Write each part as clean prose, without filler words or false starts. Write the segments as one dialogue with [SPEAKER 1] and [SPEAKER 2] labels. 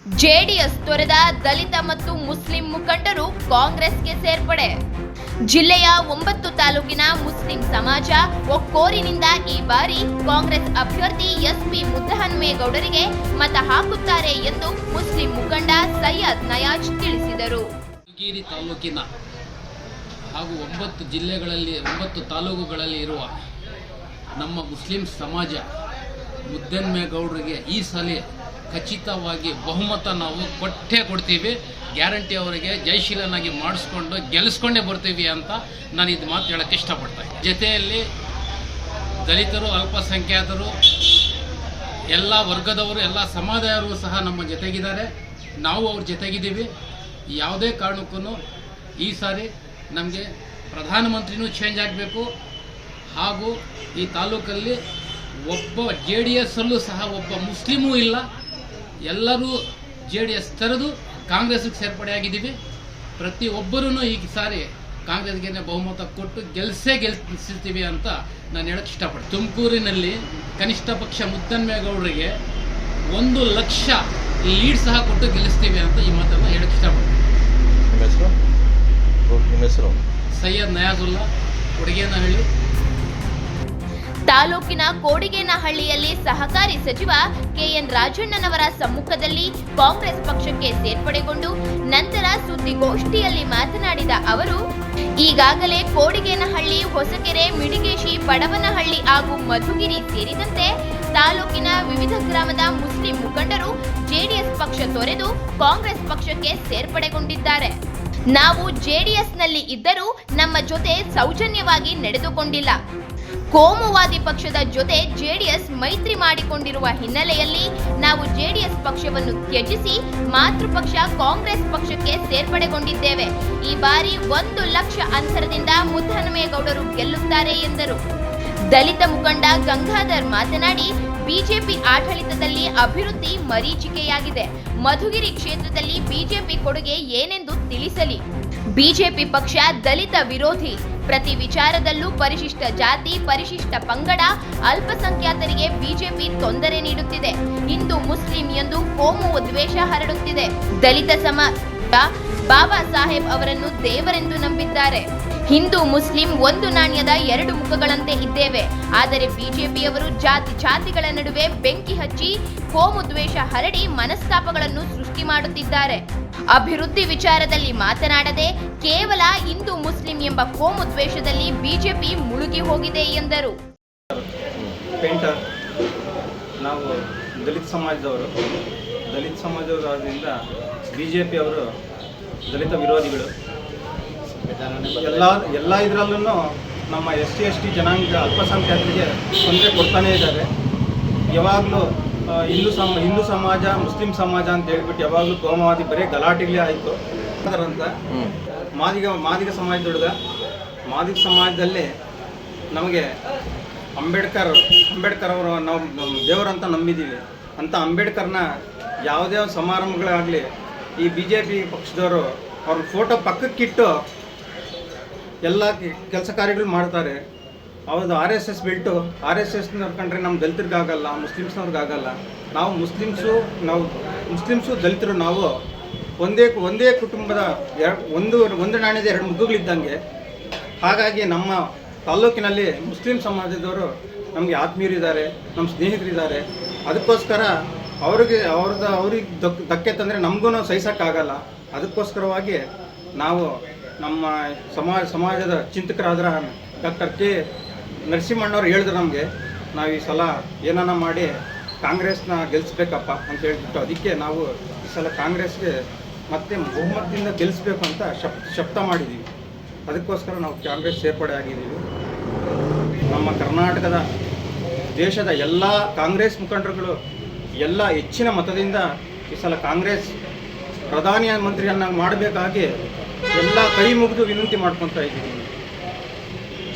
[SPEAKER 1] JDS ತೊರೆದ ದಲಿತ ಮತ್ತು Muslim ಮುಖಂಡರು ಕಾಂಗ್ರೆಸ್ಗೆ ಸೇರ್ಪಡೆ. ಜಿಲ್ಲೆಯ 9 ತಾಲೂಕಿನ ಮುಸ್ಲಿಂ ಸಮಾಜ ಒಕ್ಕೋರಿನಿಂದ ಈ ಬಾರಿ ಕಾಂಗ್ರೆಸ್ ಅಭ್ಯರ್ಥಿ ಎಸ್ಪಿ ಮುದ್ದಹನುಮೇಗೌಡರಿಗೆ ಮತ ಹಾಕುತ್ತಾರೆ ಎಂದು ಮುಸ್ಲಿಂ ಮುಖಂಡ ಸೈಯದ್ ನಯಾಜ್ ತಿಳಿಸಿದರು.
[SPEAKER 2] ಮಧುಗಿರಿ ತಾಲೂಕಿನ ಹಾಗೂ 9 ಜಿಲ್ಲೆಗಳಲ್ಲಿ 9 ತಾಲೂಕುಗಳಲ್ಲಿ ಇರುವ ನಮ್ಮ ಮುಸ್ಲಿಂ ಸಮಾಜ ಮುದ್ದಹನುಮೇಗೌಡರಿಗೆ ಈ ಸಲ ಖಚಿತವಾಗಿ ಬಹುಮತ ನಾವು ಕೊಡ್ತೀವಿ. ಗ್ಯಾರಂಟಿ ಅವರಿಗೆ ಜಯಶೀಲನಾಗಿ ಮಾಡಿಸ್ಕೊಂಡು ಗೆಲ್ಲಿಸ್ಕೊಂಡೇ ಬರ್ತೀವಿ ಅಂತ ನಾನು ಇದು ಮಾತು ಹೇಳೋಕ್ಕೆ ಇಷ್ಟಪಡ್ತೀನಿ. ಜೊತೆಯಲ್ಲಿ ದಲಿತರು, ಅಲ್ಪಸಂಖ್ಯಾತರು, ಎಲ್ಲ ವರ್ಗದವರು, ಎಲ್ಲ ಸಮುದಾಯವರು ಸಹ ನಮ್ಮ ಜೊತೆಗಿದ್ದಾರೆ. ನಾವು ಅವ್ರ ಜೊತೆಗಿದ್ದೀವಿ. ಯಾವುದೇ ಕಾರಣಕ್ಕೂ ಈ ಸಾರಿ ನಮಗೆ ಪ್ರಧಾನಮಂತ್ರಿನೂ ಚೇಂಜ್ ಆಗಬೇಕು ಹಾಗೂ ಈ ತಾಲೂಕಲ್ಲಿ ಒಬ್ಬ JDS ಅಲ್ಲೂ ಸಹ ಒಬ್ಬ ಮುಸ್ಲಿಮೂ ಇಲ್ಲ. ಎಲ್ಲರೂ JDS ತೊರೆದು ಕಾಂಗ್ರೆಸ್ಗೆ ಸೇರ್ಪಡೆಯಾಗಿದ್ದೀವಿ. ಪ್ರತಿಯೊಬ್ಬರೂ ಈ ಸಾರಿ ಕಾಂಗ್ರೆಸ್ಗೆ ಬಹುಮತ ಕೊಟ್ಟು ಗೆಲ್ಲಿಸ್ತೀವಿ ಅಂತ ನಾನು ಹೇಳಕ್ಕೆ ಇಷ್ಟಪಡ್ತೀನಿ. ತುಮಕೂರಿನಲ್ಲಿ ಕನಿಷ್ಠ ಪಕ್ಷ ಮುದ್ದಹನುಮೇಗೌಡರಿಗೆ 1 ಲಕ್ಷ ಲೀಡ್ ಸಹ ಕೊಟ್ಟು ಗೆಲ್ಲಿಸ್ತೀವಿ ಅಂತ ಈ ಮಾತನ್ನು ಹೇಳಕ್ಕೆ ಇಷ್ಟಪಡ್ತೀನಿ.
[SPEAKER 3] ನಿಮ್ಮ ಹೆಸರು?
[SPEAKER 2] ಸೈಯದ್ ನಯಾಜುಲ್ಲಾ, ಕೊಡಗೇನಹಳ್ಳಿ.
[SPEAKER 1] ತಾಲೂಕಿನ ಕೋಡಿಗೇನಹಳ್ಳಿಯಲ್ಲಿ ಸಹಕಾರಿ ಸಚಿವ KN ರಾಜಣ್ಣನವರ ಸಮ್ಮುಖದಲ್ಲಿ ಕಾಂಗ್ರೆಸ್ ಪಕ್ಷಕ್ಕೆ ಸೇರ್ಪಡೆಗೊಂಡು ನಂತರ ಸುದ್ದಿಗೋಷ್ಠಿಯಲ್ಲಿ ಮಾತನಾಡಿದ ಅವರು, ಈಗಾಗಲೇ ಕೋಡಿಗೇನಹಳ್ಳಿ, ಹೊಸಕೆರೆ, ಮಿಡಿಗೇಶಿ, ಬಡವನಹಳ್ಳಿ ಹಾಗೂ ಮಧುಗಿರಿ ಸೇರಿದಂತೆ ತಾಲೂಕಿನ ವಿವಿಧ ಗ್ರಾಮದ ಮುಸ್ಲಿಂ ಮುಖಂಡರು JDS ಪಕ್ಷ ತೊರೆದು ಕಾಂಗ್ರೆಸ್ ಪಕ್ಷಕ್ಕೆ ಸೇರ್ಪಡೆಗೊಂಡಿದ್ದಾರೆ. ನಾವು JDSನಲ್ಲಿ ಇದ್ದರೂ ನಮ್ಮ ಜೊತೆ ಸೌಜನ್ಯವಾಗಿ ನಡೆದುಕೊಂಡಿಲ್ಲ. ಕೋಮುವಾದಿ ಪಕ್ಷದ ಜೊತೆ JDS ಮೈತ್ರಿ ಮಾಡಿಕೊಂಡಿರುವ ಹಿನ್ನೆಲೆಯಲ್ಲಿ ನಾವು JDS ಪಕ್ಷವನ್ನು ತ್ಯಜಿಸಿ ಮಾತೃಪಕ್ಷ ಕಾಂಗ್ರೆಸ್ ಪಕ್ಷಕ್ಕೆ ಸೇರ್ಪಡೆಗೊಂಡಿದ್ದೇವೆ. ಈ ಬಾರಿ 1 ಲಕ್ಷ ಅಂತರದಿಂದ ಮುದ್ದಹನುಮೇಗೌಡರು ಗೆಲ್ಲುತ್ತಾರೆ ಎಂದರು. ದಲಿತ ಮುಖಂಡ ಗಂಗಾಧರ್ ಮಾತನಾಡಿ, ಬಿಜೆಪಿ ಆಡಳಿತದಲ್ಲಿ ಅಭಿವೃದ್ಧಿ ಮರೀಚಿಕೆಯಾಗಿದೆ. ಮಧುಗಿರಿ ಕ್ಷೇತ್ರದಲ್ಲಿ ಬಿಜೆಪಿ ಕೊಡುಗೆ ಏನೆಂದು ತಿಳಿಸಲಿ. ಬಿಜೆಪಿ ಪಕ್ಷ ದಲಿತ ವಿರೋಧಿ. ಪ್ರತಿ ವಿಚಾರದಲ್ಲೂ ಪರಿಶಿಷ್ಟ ಜಾತಿ, ಪರಿಶಿಷ್ಟ ಪಂಗಡ, ಅಲ್ಪಸಂಖ್ಯಾತರಿಗೆ ಬಿಜೆಪಿ ತೊಂದರೆ ನೀಡುತ್ತಿದೆ. ಹಿಂದೂ ಮುಸ್ಲಿಂ ಎಂದು ಕೋಮು ದ್ವೇಷ ಹರಡುತ್ತಿದೆ. ದಲಿತ ಸಮಾಜ ಬಾಬಾ ಸಾಹೇಬ್ ಅವರನ್ನು ದೇವರೆಂದು ನಂಬಿದ್ದಾರೆ. ಹಿಂದೂ ಮುಸ್ಲಿಂ ಒಂದು ನಾಣ್ಯದ 2 ಮುಖಗಳಂತೆ ಇದ್ದೇವೆ. ಆದರೆ ಬಿಜೆಪಿಯವರು ಜಾತಿಗಳ ನಡುವೆ ಬೆಂಕಿ ಹಚ್ಚಿ ಕೋಮು ದ್ವೇಷ ಹರಡಿ ಮನಸ್ತಾಪಗಳನ್ನು ಸೃಷ್ಟಿ ಮಾಡುತ್ತಿದ್ದಾರೆ. ಅಭಿವೃದ್ಧಿ ವಿಚಾರದಲ್ಲಿ ಮಾತನಾಡದೆ ಕೇವಲ ಹಿಂದೂ ಮುಸ್ಲಿಂ ಎಂಬ ಕೋಮು ದ್ವೇಷದಲ್ಲಿ ಬಿಜೆಪಿ ಮುಳುಗಿ ಹೋಗಿದೆ ಎಂದರು.
[SPEAKER 4] ಪೇಂಟರ್, ನಾವು ದಲಿತ ಸಮಾಜದವರಾದ್ರಿಂದ ಬಿಜೆಪಿ ಅವರು ದಲಿತ ವಿರೋಧಿಗಳು. ಎಲ್ಲ ಇದರಲ್ಲೂ ನಮ್ಮ ST ಜನಾಂಗ, ಅಲ್ಪಸಂಖ್ಯಾತರಿಗೆ ತೊಂದರೆ ಕೊಡ್ತಾನೇ ಇದ್ದಾರೆ. ಯಾವಾಗಲೂ ಹಿಂದೂ ಸಮಾಜ, ಮುಸ್ಲಿಂ ಸಮಾಜ ಅಂತ ಹೇಳ್ಬಿಟ್ಟು ಯಾವಾಗಲೂ ಕೋಮವಾದಿ ಬರೀ ಗಲಾಟೆಗಳೇ ಆಯಿತು. ಅದರಂತ ಮಾದಿಗ ಮಾದಿಗ ಸಮಾಜದಲ್ಲಿ ನಮಗೆ ಅಂಬೇಡ್ಕರ್ ಅವರು ನಾವು ದೇವರಂತ ನಂಬಿದ್ದೀವಿ ಅಂತ ಅಂಬೇಡ್ಕರ್ನ ಯಾವುದೇ ಸಮಾರಂಭಗಳಾಗಲಿ ಈ BJP ಪಕ್ಷದವರು ಅವ್ರ ಫೋಟೋ ಪಕ್ಕಕ್ಕಿಟ್ಟು ಎಲ್ಲ ಕೆಲಸ ಕಾರ್ಯಗಳು ಮಾಡ್ತಾರೆ. ಹೌದು, RSS ಬಿಟ್ಟು RSS ನೋಡ್ಕೊಂಡ್ರೆ ನಮ್ಮ ದಲಿತರಿಗಾಗಲ್ಲ, ಮುಸ್ಲಿಮ್ಸ್ನವ್ರಿಗಾಗಲ್ಲ. ನಾವು ಮುಸ್ಲಿಮ್ಸು ದಲಿತರು ನಾವು ಒಂದೇ ಕುಟುಂಬದ ಒಂದು ನಾಣ್ಯದ 2 ಮುಗ್ಗುಗಳಿದ್ದಂಗೆ. ಹಾಗಾಗಿ ನಮ್ಮ ತಾಲ್ಲೂಕಿನಲ್ಲಿ ಮುಸ್ಲಿಂ ಸಮಾಜದವರು ನಮಗೆ ಆತ್ಮೀಯರಿದ್ದಾರೆ, ನಮ್ಮ ಸ್ನೇಹಿತರಿದ್ದಾರೆ. ಅದಕ್ಕೋಸ್ಕರ ಅವ್ರಿಗೆ ಧಕ್ಕೆ ತಂದರೆ ನಮಗೂ ಸಹಿಸೋಕ್ಕಾಗಲ್ಲ. ಅದಕ್ಕೋಸ್ಕರವಾಗಿ ನಾವು ನಮ್ಮ ಸಮಾಜದ ಚಿಂತಕರಾದ ಡಾಕ್ಟರ್ K. ನರಸಿಂಹಣ್ಣವ್ರು ಹೇಳಿದ್ರು ನಮಗೆ, ನಾವು ಈ ಸಲ ಏನಾನ ಮಾಡಿ ಕಾಂಗ್ರೆಸ್ನ ಗೆಲ್ಲಿಸ್ಬೇಕಪ್ಪ ಅಂತ ಹೇಳ್ಬಿಟ್ಟು, ಅದಕ್ಕೆ ನಾವು ಈ ಸಲ ಕಾಂಗ್ರೆಸ್ಗೆ ಮತ್ತೆ ಬಹುಮತದಿಂದ ಗೆಲ್ಲಿಸ್ಬೇಕು ಅಂತ ಶಪಥ ಮಾಡಿದ್ದೀವಿ. ಅದಕ್ಕೋಸ್ಕರ ನಾವು ಕಾಂಗ್ರೆಸ್ ಸೇರ್ಪಡೆ ಆಗಿದ್ದೀವಿ. ನಮ್ಮ ಕರ್ನಾಟಕದ ದೇಶದ ಎಲ್ಲ ಕಾಂಗ್ರೆಸ್ ಮುಖಂಡರುಗಳು ಎಲ್ಲ ಹೆಚ್ಚಿನ ಮತದಿಂದ ಈ ಸಲ ಕಾಂಗ್ರೆಸ್ ಪ್ರಧಾನಮಂತ್ರಿಯನ್ನ ಮಾಡಬೇಕಾಗಿ ಎಲ್ಲ ಕೈ ಮುಗಿದು ವಿನಂತಿ ಮಾಡ್ಕೊತಾ ಇದ್ದೀವಿ.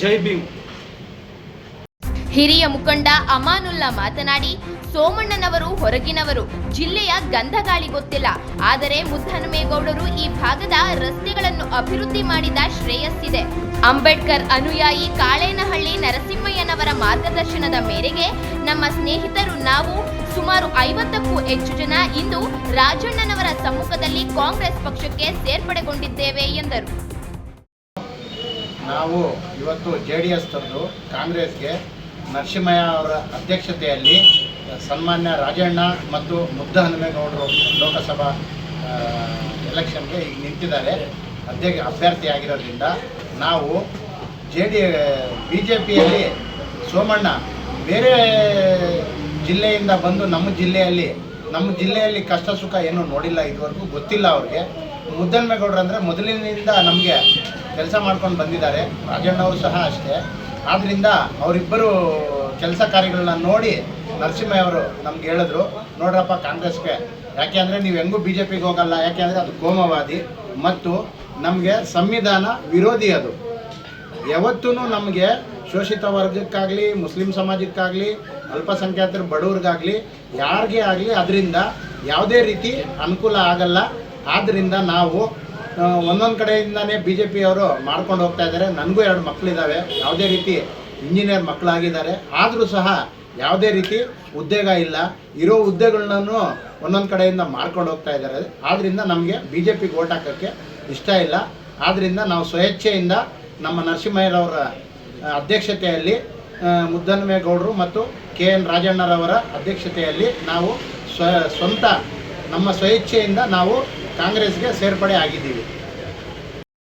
[SPEAKER 4] ಜೈ ಭೀಮ್.
[SPEAKER 1] ಹಿರಿಯ ಮುಖಂಡ ಅಮಾನುಲ್ಲಾ ಮಾತನಾಡಿ, ಸೋಮಣ್ಣನವರು ಹೊರಗಿನವರು, ಜಿಲ್ಲೆಯ ಗಂಧಗಾಳಿ ಗೊತ್ತಿಲ್ಲ. ಆದರೆ ಮುದ್ದಹನುಮೇಗೌಡರು ಈ ಭಾಗದ ರಸ್ತೆಗಳನ್ನು ಅಭಿವೃದ್ಧಿ ಮಾಡಿದ ಶ್ರೇಯಸ್ಸಿದೆ. ಅಂಬೇಡ್ಕರ್ ಅನುಯಾಯಿ ಕಾಳೇನಹಳ್ಳಿ ನರಸಿಂಹಯ್ಯನವರ ಮಾರ್ಗದರ್ಶನದ ಮೇರೆಗೆ ನಮ್ಮ ಸ್ನೇಹಿತರು ನಾವು ಸುಮಾರು 50ಕ್ಕೂ ಹೆಚ್ಚು ಜನ ಇಂದು ರಾಜಣ್ಣನವರ ಸಮ್ಮುಖದಲ್ಲಿ ಕಾಂಗ್ರೆಸ್ ಪಕ್ಷಕ್ಕೆ ಸೇರ್ಪಡೆಗೊಂಡಿದ್ದೇವೆ ಎಂದರು.
[SPEAKER 3] ನಾವು ಇವತ್ತು JDS ತಂದು ಕಾಂಗ್ರೆಸ್ಗೆ ನರಸಿಂಹಯ್ಯ ಅವರ ಅಧ್ಯಕ್ಷತೆಯಲ್ಲಿ ಸನ್ಮಾನ್ಯ ರಾಜಣ್ಣ ಮತ್ತು ಮುದ್ದಹನುಮೇಗೌಡರು ಲೋಕಸಭಾ ಎಲೆಕ್ಷನ್ಗೆ ಈಗ ನಿಂತಿದ್ದಾರೆ, ಅಭ್ಯರ್ಥಿಯಾಗಿರೋದ್ರಿಂದ ನಾವು BJPಯಲ್ಲಿ ಸೋಮಣ್ಣ ಬೇರೆ ಜಿಲ್ಲೆಯಿಂದ ಬಂದು ನಮ್ಮ ಜಿಲ್ಲೆಯಲ್ಲಿ ಕಷ್ಟ ಸುಖ ಏನೂ ನೋಡಿಲ್ಲ, ಇದುವರೆಗೂ ಗೊತ್ತಿಲ್ಲ ಅವ್ರಿಗೆ. ಮುದ್ದಹನುಮೇಗೌಡರು ಅಂದರೆ ಮೊದಲಿನಿಂದ ನಮಗೆ ಕೆಲಸ ಮಾಡ್ಕೊಂಡು ಬಂದಿದ್ದಾರೆ, ರಾಜಣ್ಣ ಅವರು ಸಹ ಅಷ್ಟೇ. ಆದ್ದರಿಂದ ಅವರಿಬ್ಬರು ಕೆಲಸ ಕಾರ್ಯಗಳನ್ನ ನೋಡಿ ನರಸಿಂಹಯ್ಯ ಅವರು ನಮ್ಗೆ ಹೇಳಿದ್ರು, ನೋಡ್ರಪ್ಪ ಕಾಂಗ್ರೆಸ್ಗೆ, ಯಾಕೆ ಅಂದರೆ ನೀವು ಹೆಂಗೂ BJPಗೆ ಹೋಗಲ್ಲ, ಯಾಕೆ ಅಂದರೆ ಅದು ಕೋಮವಾದಿ ಮತ್ತು ನಮಗೆ ಸಂವಿಧಾನ ವಿರೋಧಿ. ಅದು ಯಾವತ್ತೂ ನಮಗೆ ಶೋಷಿತ ವರ್ಗಕ್ಕಾಗಲಿ, ಮುಸ್ಲಿಂ ಸಮಾಜಕ್ಕಾಗಲಿ, ಅಲ್ಪಸಂಖ್ಯಾತರ ಬಡವ್ರಿಗಾಗಲಿ, ಯಾರಿಗೇ ಆಗಲಿ ಅದರಿಂದ ಯಾವುದೇ ರೀತಿ ಅನುಕೂಲ ಆಗಲ್ಲ. ಆದ್ದರಿಂದ ನಾವು ಒಂದೊಂದು ಕಡೆಯಿಂದನೇ BJPಯವರು ಮಾಡ್ಕೊಂಡು ಹೋಗ್ತಾ ಇದ್ದಾರೆ. ನನಗೂ 2 ಮಕ್ಕಳಿದ್ದಾವೆ, ಯಾವುದೇ ರೀತಿ ಇಂಜಿನಿಯರ್ ಮಕ್ಕಳಾಗಿದ್ದಾರೆ, ಆದರೂ ಸಹ ಯಾವುದೇ ರೀತಿ ಉದ್ಯೋಗ ಇಲ್ಲ. ಇರೋ ಹುದ್ದೆಗಳನ್ನೂ ಒಂದೊಂದು ಕಡೆಯಿಂದ ಮಾಡ್ಕೊಂಡು ಹೋಗ್ತಾ ಇದ್ದಾರೆ. ಆದ್ದರಿಂದ ನಮಗೆ BJPಗೆ ಓಟ್ ಹಾಕೋಕ್ಕೆ ಇಷ್ಟ ಇಲ್ಲ. ಆದ್ದರಿಂದ ನಾವು ಸ್ವಇಚ್ಛೆಯಿಂದ ನಮ್ಮ ನರಸಿಂಹಯ್ಯರವರ ಅಧ್ಯಕ್ಷತೆಯಲ್ಲಿ ಮುದ್ದಹನುಮೇಗೌಡರು ಮತ್ತು KN ರಾಜಣ್ಣರವರ ಅಧ್ಯಕ್ಷತೆಯಲ್ಲಿ ನಾವು ಸ್ವಂತ ನಮ್ಮ ಸ್ವಇಚ್ಛೆಯಿಂದ ನಾವು ಕಾಂಗ್ರೆಸ್ಗೆ ಸೇರ್ಪಡೆ ಆಗಿದ್ದೀವಿ.